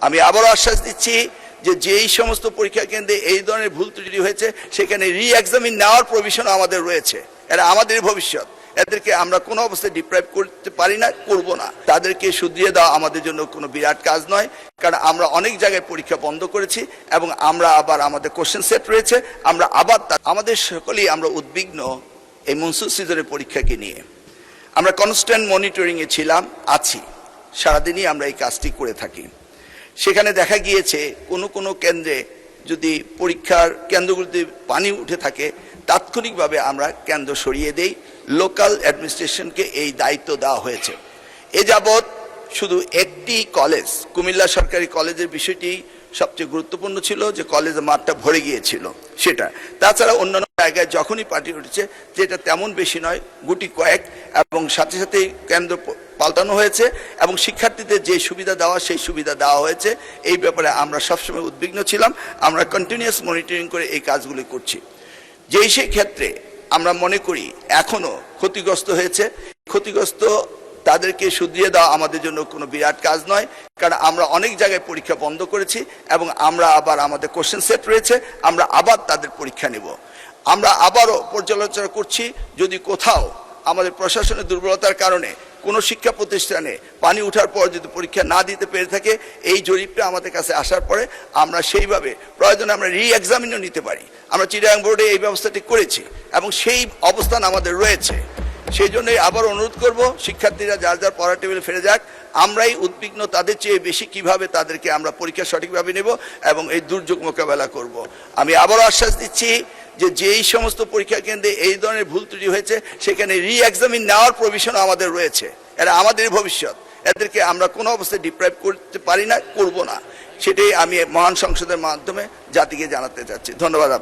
আমি আবারও আশ্বাস দিচ্ছি যে যেই সমস্ত পরীক্ষা কেন্দ্রে এই ধরনের ভুল ত্রুটি হয়েছে সেখানে রি-এক্সামিন নেওয়ার প্রভিশন আমাদের রয়েছে। এরা আমাদের ভবিষ্যৎ, এদেরকে আমরা কোনো অবস্থায় ডিপ্রাইভ করতে পারি না, করব না। তাদেরকে শুধরিয়ে দেওয়া আমাদের জন্য কোনো বিরাট কাজ নয়, কারণ আমরা অনেক জায়গায় পরীক্ষা বন্ধ করেছি এবং আমরা আবার আমাদের কোশ্চেন সেট রয়েছে, আমরা আবার আমাদের সকলেই আমরা উদ্বিগ্ন এই মনসুন সিজনের পরীক্ষাকে নিয়ে। আমরা কনস্ট্যান্ট মনিটরিংয়ে ছিলাম, আছি, সারাদিনই আমরা এই কাজটি করে থাকি। সেখানে দেখা গিয়েছে কোনো কেন্দ্রে যদি পরীক্ষার কেন্দ্রগুলিতে পানি উঠে থাকে তাৎক্ষণিকভাবে আমরা কেন্দ্র সরিয়ে দেই। লোকাল অ্যাডমিনিস্ট্রেশনকে এই দায়িত্ব দেওয়া হয়েছে। এ যাবৎ শুধু একটি কলেজ, কুমিল্লা সরকারি কলেজের বিষয়টি সবচেয়ে গুরুত্বপূর্ণ ছিল, যে কলেজের মাঠটা ভরে গিয়েছিল সেটা। তাছাড়া অন্যান্য জায়গায় যখনই পার্টি উঠেছে, যেটা তেমন বেশি নয়, গুটি কয়েক, এবং সাথে সাথে কেন্দ্র পাল্টানো হয়েছে এবং শিক্ষার্থীদের যে সুবিধা দেওয়া সেই সুবিধা দেওয়া হয়েছে। এই ব্যাপারে আমরা সবসময় উদ্বিগ্ন ছিলাম। আমরা কন্টিনিউয়াস মনিটরিং করে এই কাজগুলি করছি। যেই সেই ক্ষেত্রে আমরা মনে করি এখনো ক্ষতিগ্রস্ত হয়েছে, ক্ষতিগ্রস্ত তাদেরকে শুধরিয়ে দেওয়া আমাদের জন্য কোনো বিরাট কাজ নয়, কারণ আমরা অনেক জায়গায় পরীক্ষা বন্ধ করেছি এবং আমরা আবার আমাদের কোশ্চেন সেট রয়েছে, আমরা আবার তাদের পরীক্ষা নেব। আমরা আবারও পর্যালোচনা করছি, যদি কোথাও আমাদের প্রশাসনের দুর্বলতার কারণে কোনো শিক্ষা প্রতিষ্ঠানে পানি ওঠার পর যদি পরীক্ষা না দিতে পেরে থাকে, এই জরিপটা আমাদের কাছে আসার পরে আমরা সেইভাবে প্রয়োজনে আমরা রি-এক্সামিনও নিতে পারি। আমরা চিটাগাং বোর্ডে এই ব্যবস্থাটি করেছি এবং সেই অবস্থান আমাদের রয়েছে। সেই জন্যই আবার অনুরোধ করব, শিক্ষার্থীরা যার যার পড়ার টেবিলে ফিরে যাক। আমরাই উদ্বিগ্ন তাদের চেয়ে বেশি কিভাবে তাদেরকে আমরা পরীক্ষা সঠিকভাবে নেব এবং এই দুর্যোগ মোকাবেলা করব। আমি আবারও আশ্বাস দিচ্ছি যে যেই সমস্ত পরীক্ষা কেন্দ্রে এই ধরনের ভুল ত্রুটি হয়েছে সেখানে রি-এক্সামিন নেওয়ার প্রভিশন আমাদের রয়েছে। এরা আমাদের ভবিষ্যৎ, এদেরকে আমরা কোনো অবস্থায় ডিপ্রাইভ করতে পারি না, করব না। সেটাই আমি মহান সংসদের মাধ্যমে জাতিকে জানাতে চাচ্ছি। ধন্যবাদ।